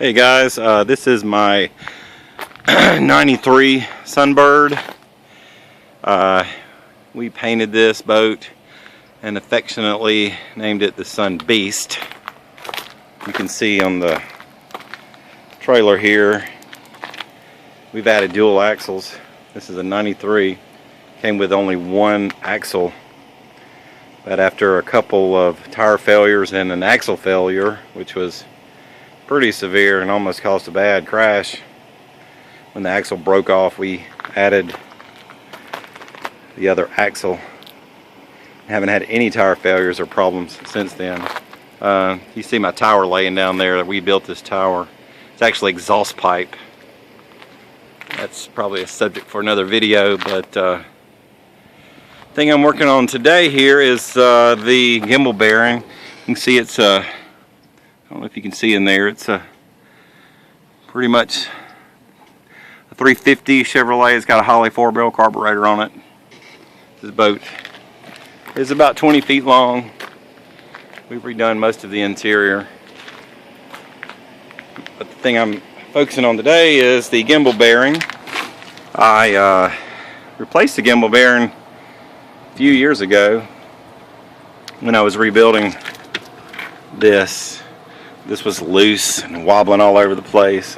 Hey guys, this is my 93 Sunbird. We painted this boat and affectionately named it the Sun Beast. You can see on the trailer here we've added dual axles. This is a 93, came with only one axle, but after a couple of tire failures and an axle failure, which was pretty severe and almost caused a bad crash, when the axle broke off, we added the other axle. Haven't had any tire failures or problems since then. You see my tower laying down there. We built this tower. It's actually exhaust pipe. That's probably a subject for another video, but the thing I'm working on today here is the gimbal bearing. You can see it's I don't know if you can see in there, it's pretty much a 350 Chevrolet. It's got a Holley 4-barrel carburetor on it. This boat is about 20 feet long. We've redone most of the interior, but the thing I'm focusing on today is the gimbal bearing. I replaced the gimbal bearing a few years ago when I was rebuilding this. This was loose and wobbling all over the place.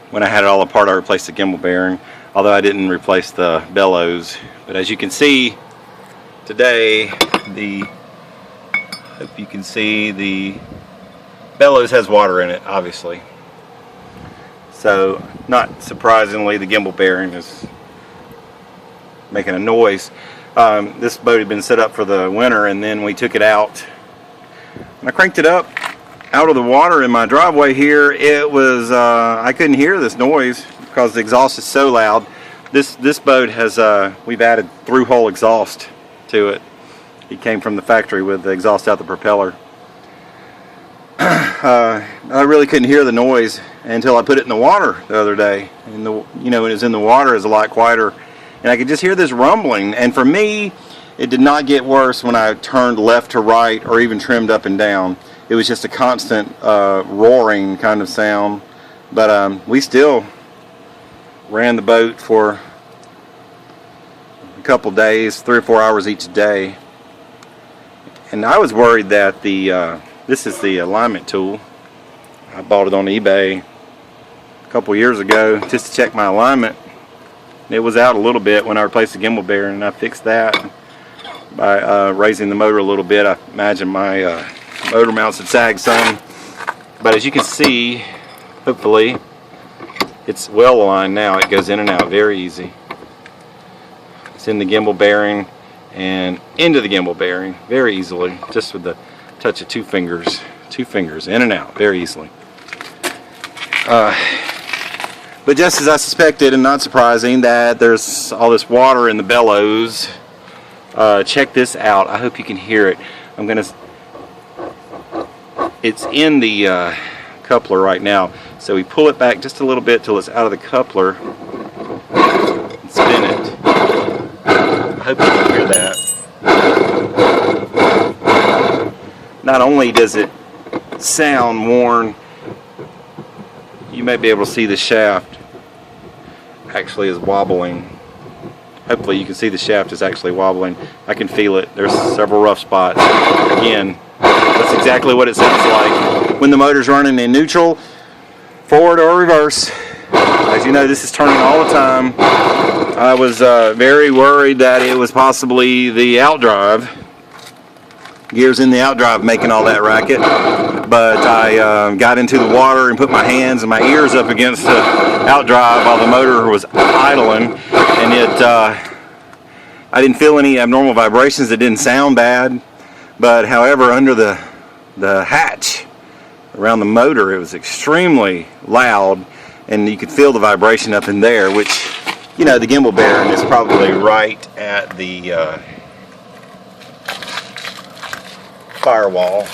When I had it all apart, I replaced the gimbal bearing, although I didn't replace the bellows. But as you can see today, hope you can see the bellows has water in it, obviously. So, not surprisingly, the gimbal bearing is making a noise. This boat had been set up for the winter, and then we took it out. When I cranked it up out of the water in my driveway here, it was I couldn't hear this noise because the exhaust is so loud. This boat has we've added through-hole exhaust to it. It came from the factory with the exhaust out the propeller. I really couldn't hear the noise until I put it in the water the other day. And when it was in the water, it was a lot quieter, and I could just hear this rumbling. And for me, it did not get worse when I turned left to right or even trimmed up and down. It was just a constant roaring kind of sound. But we still ran the boat for a couple days, 3 or 4 hours each day. And I was worried that this is the alignment tool. I bought it on eBay a couple years ago just to check my alignment. It was out a little bit when I replaced the gimbal bearing, and I fixed that by raising the motor a little bit. I imagine my motor mounts had sagged some, but as you can see, hopefully it's well aligned now. It goes in and out very easy. It's in the gimbal bearing and into the gimbal bearing very easily, just with the touch of two fingers in and out very easily. But just as I suspected, and not surprising, that there's all this water in the bellows. Check this out. I hope you can hear it. It's in the coupler right now, so we pull it back just a little bit till it's out of the coupler and spin it. I hope you can hear that. Not only does it sound worn, you may be able to see the shaft actually is wobbling. Hopefully you can see the shaft is actually wobbling. I can feel it. There's several rough spots. Again, that's exactly what it sounds like when the motor's running in neutral, forward or reverse. As you know, this is turning all the time. I was very worried that it was possibly the outdrive. Gears in the outdrive making all that racket. But I got into the water and put my hands and my ears up against the outdrive while the motor was idling, and I didn't feel any abnormal vibrations. It didn't sound bad, but however, under the hatch around the motor, it was extremely loud, and you could feel the vibration up in there, which, the gimbal bearing is probably right at the firewall.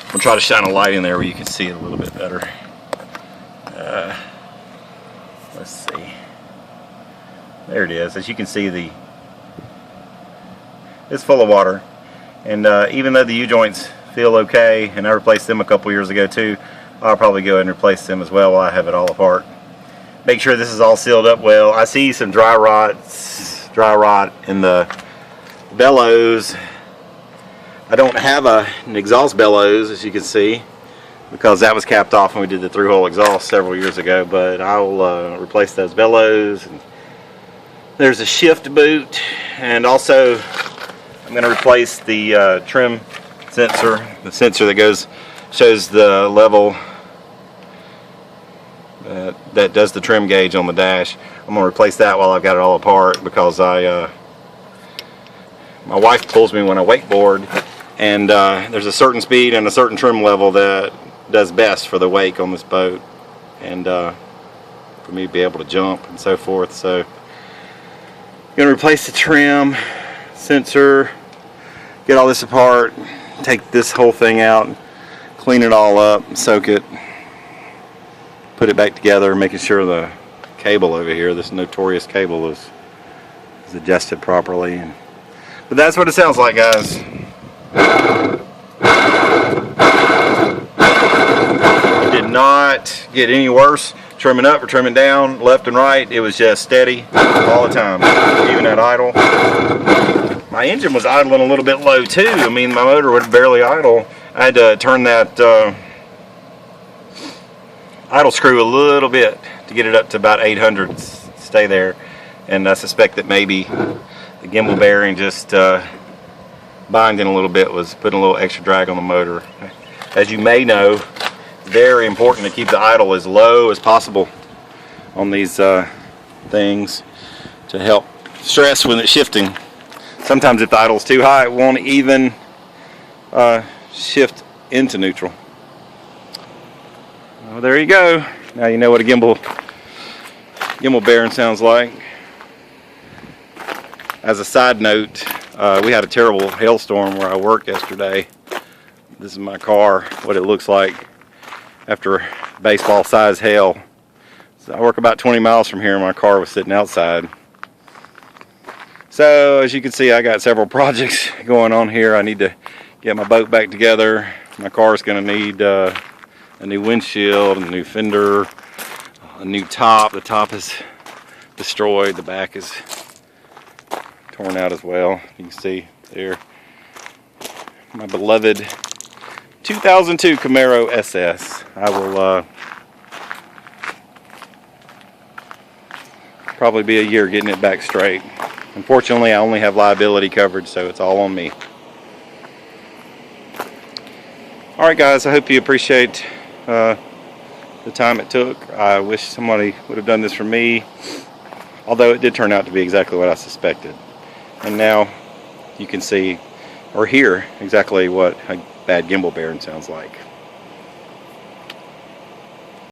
I'll try to shine a light in there where you can see it a little bit better. Let's see. There it is. As you can see, it's full of water, and even though the U-joints feel okay, and I replaced them a couple years ago too, I'll probably go and replace them as well while I have it all apart. Make sure this is all sealed up well. I see some dry rot in the bellows. I don't have an exhaust bellows, as you can see, because that was capped off when we did the through-hole exhaust several years ago, but I'll replace those bellows. And there's a shift boot, and also I'm going to replace the trim sensor, the sensor that shows the level that does the trim gauge on the dash. I'm going to replace that while I've got it all apart, because my wife pulls me when I wakeboard, and there's a certain speed and a certain trim level that does best for the wake on this boat, and for me to be able to jump and so forth. So I'm going to replace the trim sensor, get all this apart, take this whole thing out, clean it all up, soak it, put it back together, making sure the cable over here, this notorious cable, is adjusted properly. But that's what it sounds like, guys. It did not get any worse trimming up or trimming down, left and right. It was just steady all the time, even at idle. My engine was idling a little bit low too. I mean, my motor would barely idle. I had to turn that idle screw a little bit to get it up to about 800, stay there. And I suspect that maybe the gimbal bearing just binding a little bit was putting a little extra drag on the motor. As you may know, it's very important to keep the idle as low as possible on these things to help stress when it's shifting. Sometimes if the idle's too high, it won't even shift into neutral. Well, there you go. Now you know what a gimbal bearing sounds like. As a side note, we had a terrible hailstorm where I worked yesterday. This is my car, what it looks like after baseball-sized hail. So I work about 20 miles from here, and my car was sitting outside. So as you can see, I got several projects going on here. I need to get my boat back together. My car is going to need a new windshield, a new fender, a new top. The top is destroyed. The back is torn out as well. You can see there. My beloved 2002 Camaro SS. I will probably be a year getting it back straight. Unfortunately, I only have liability coverage, so it's all on me. Alright guys, I hope you appreciate the time it took. I wish somebody would have done this for me, although it did turn out to be exactly what I suspected. And now you can see or hear exactly what a bad gimbal bearing sounds like.